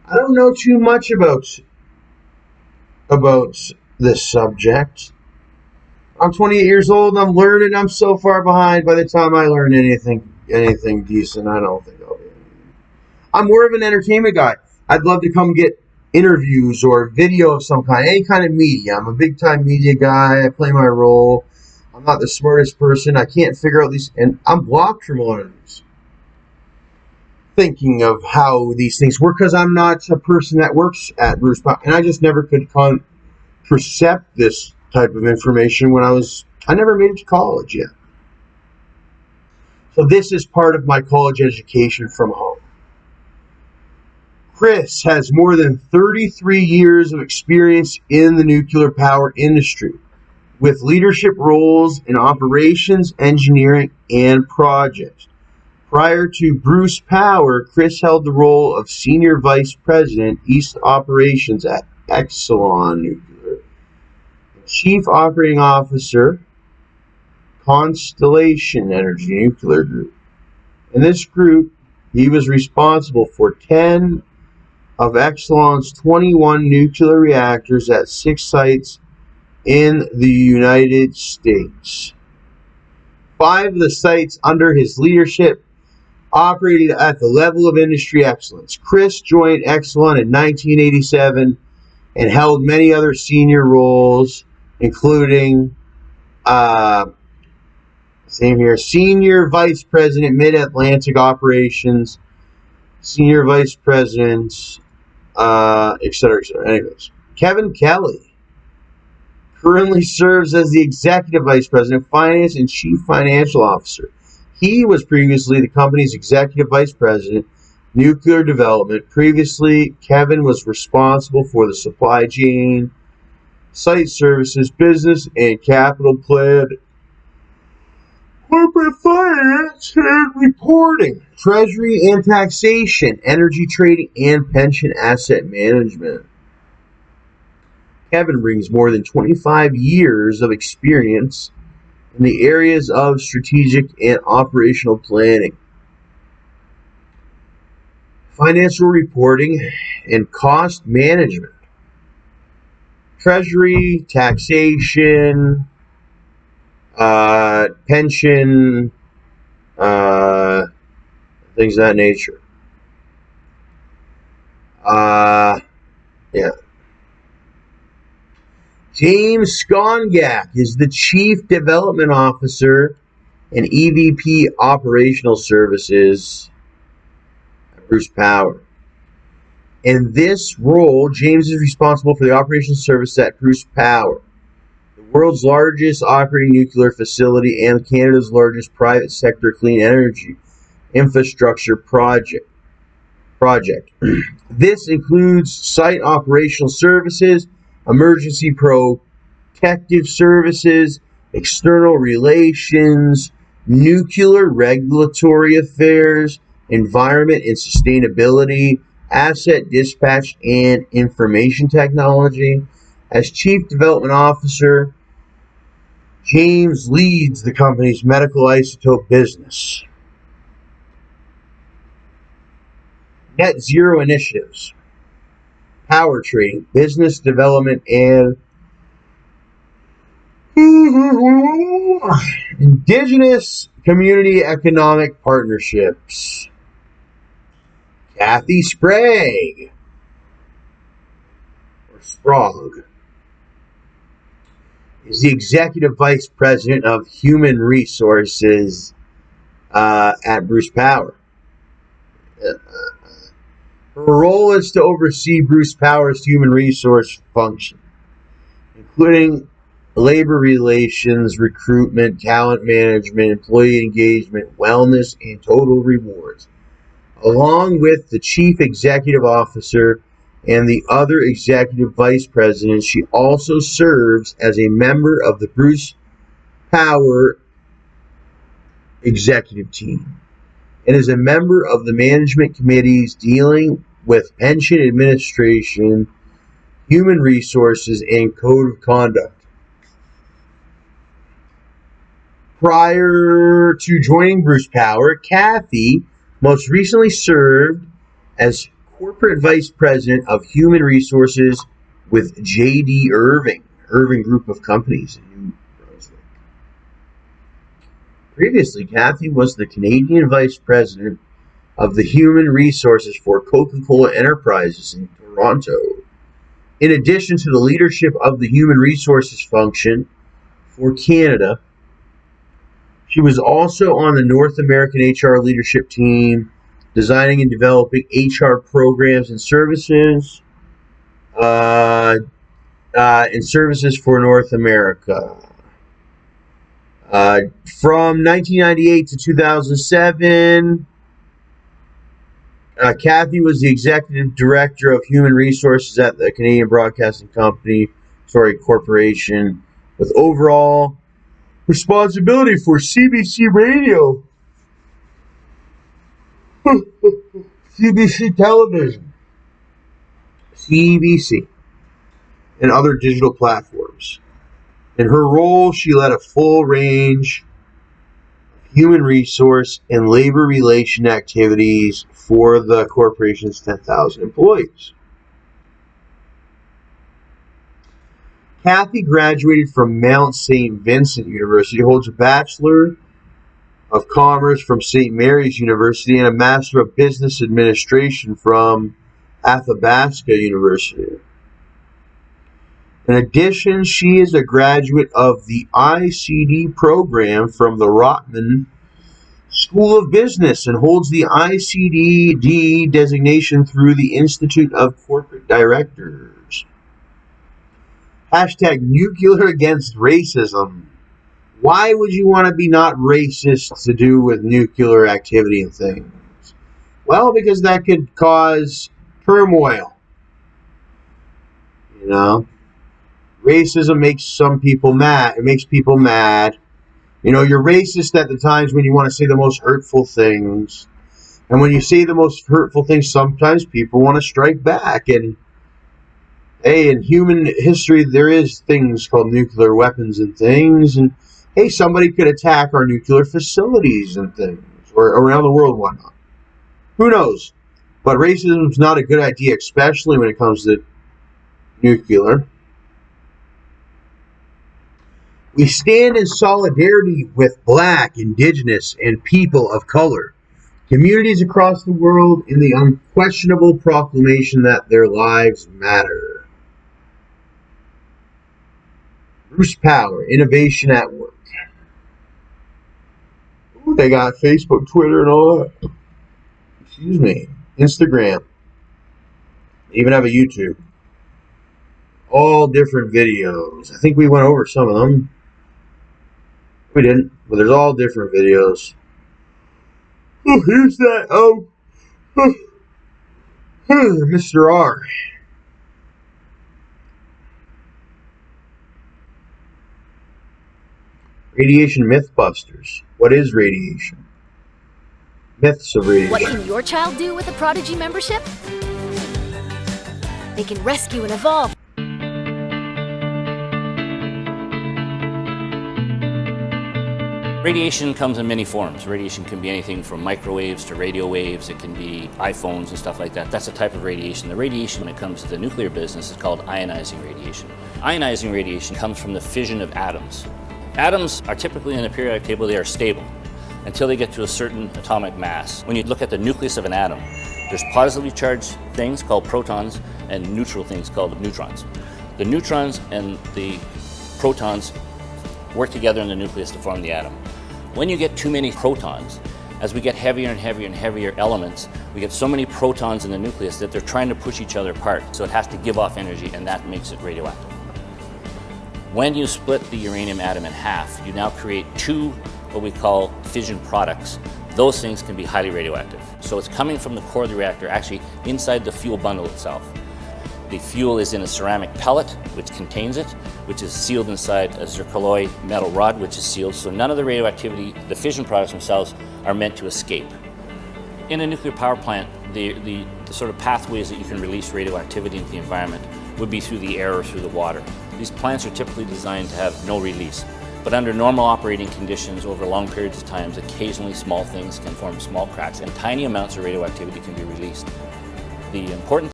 I don't know too much about this subject. I'm 28 years old and I'm learning. I'm so far behind. By the time I learn anything decent, I don't think I'll be. I'm more of an entertainment guy. I'd love to come get interviews or video of some kind, any kind of media. I'm a big time media guy. I play my role. I'm not the smartest person. I can't figure out these, and I'm blocked from a lot of these. Thinking of how these things work because I'm not a person that works at Bruce Power, and I just never could percept this type of information when I never made it to college yet. So this is part of my college education from home. Chris has more than 33 years of experience in the nuclear power industry, with leadership roles in operations, engineering, and projects. Prior to Bruce Power, Chris held the role of Senior Vice President, East Operations at Exelon Nuclear, Chief Operating Officer, Constellation Energy Nuclear Group. In this group, he was responsible for 10 of Exelon's 21 nuclear reactors at 6 sites in the United States. 5 of the sites under his leadership operated at the level of industry excellence. Chris joined Exelon in 1987 and held many other senior roles, including Senior Vice President, Mid-Atlantic Operations, Senior Vice President, etc., etc. Anyways, Kevin Kelly currently serves as the Executive Vice President of Finance and Chief Financial Officer. He was previously the company's Executive Vice President, Nuclear Development. Previously, Kevin was responsible for the supply chain, site services, business, and capital plan, corporate finance and reporting, treasury and taxation, energy trading, and pension asset management. Kevin brings more than 25 years of experience in the areas of strategic and operational planning, financial reporting, and cost management, treasury, taxation, pension, things of that nature. Yeah. James Skongak is the Chief Development Officer and EVP Operational Services at Bruce Power. In this role, James is responsible for the operations service at Bruce Power, the world's largest operating nuclear facility and Canada's largest private sector clean energy infrastructure project. This includes site operational services, emergency protective services, external relations, nuclear regulatory affairs, environment and sustainability, asset dispatch, and information technology. As Chief Development Officer, James leads the company's medical isotope business. Net zero initiatives, power trading, business development, and indigenous community economic partnerships. Kathy Sprague, or Sprague, is the Executive Vice President of Human Resources at Bruce Power. Her role is to oversee Bruce Power's human resource function, including labor relations, recruitment, talent management, employee engagement, wellness, and total rewards. Along with the Chief Executive Officer and the other Executive Vice Presidents, she also serves as a member of the Bruce Power Executive Team and is a member of the management committees dealing with pension administration, human resources, and code of conduct. Prior to joining Bruce Power, Kathy most recently served as Corporate Vice President of Human Resources with J.D. Irving Group of Companies in New Brunswick. Previously, Kathy was the Canadian Vice President of the Human Resources for Coca-Cola Enterprises in Toronto. In addition to the leadership of the Human Resources function for Canada, she was also on the North American HR leadership team, designing and developing HR programs and services, for North America. From 1998 to 2007, Kathy was the executive director of human resources at the Canadian Broadcasting Corporation, with overall responsibility for CBC Radio, CBC Television, CBC, and other digital platforms. In her role, she led a full range of human resource and labor relation activities for the corporation's 10,000 employees. Kathy graduated from Mount St. Vincent University, holds a Bachelor of Commerce from St. Mary's University and a Master of Business Administration from Athabasca University. In addition, she is a graduate of the ICD program from the Rotman School of Business and holds the ICD designation through the Institute of Corporate Directors. Hashtag nuclear against racism. Why would you want to be not racist to do with nuclear activity and things? Well, because that could cause turmoil. You know? Racism makes some people mad. It makes people mad. You know, you're racist at the times when you want to say the most hurtful things. And when you say the most hurtful things, sometimes people want to strike back. And, hey, in human history, there is things called nuclear weapons and things. And, hey, somebody could attack our nuclear facilities and things. Or around the world and whatnot. Who knows? But racism is not a good idea, especially when it comes to nuclear. We stand in solidarity with Black, Indigenous, and people of color, communities across the world, in the unquestionable proclamation that their lives matter. Bruce Power, Innovation at Work. Ooh, they got Facebook, Twitter, and all that. Excuse me. Instagram. They even have a YouTube. All different videos. I think we went over some of them. We didn't, but there's all different videos. Oh, here's that. Mr. R. Radiation Mythbusters. What is radiation? Myths of radiation. What can your child do with a Prodigy membership? They can rescue and evolve. Radiation comes in many forms. Radiation can be anything from microwaves to radio waves. It can be iPhones and stuff like that. That's a type of radiation. The radiation, when it comes to the nuclear business, is called ionizing radiation. Ionizing radiation comes from the fission of atoms. Atoms are typically in the periodic table, they are stable until they get to a certain atomic mass. When you look at the nucleus of an atom, there's positively charged things called protons and neutral things called neutrons. The neutrons and the protons work together in the nucleus to form the atom. When you get too many protons, as we get heavier and heavier and heavier elements, we get so many protons in the nucleus that they're trying to push each other apart, so it has to give off energy, and that makes it radioactive. When you split the uranium atom in half, you now create two what we call fission products. Those things can be highly radioactive. So it's coming from the core of the reactor, actually inside the fuel bundle itself. The fuel is in a ceramic pellet, which contains it, which is sealed inside a zircaloy metal rod, which is sealed, so none of the radioactivity, the fission products themselves, are meant to escape. In a nuclear power plant, the sort of pathways that you can release radioactivity into the environment would be through the air or through the water. These plants are typically designed to have no release, but under normal operating conditions over long periods of time, occasionally small things can form small cracks, and tiny amounts of radioactivity can be released. The important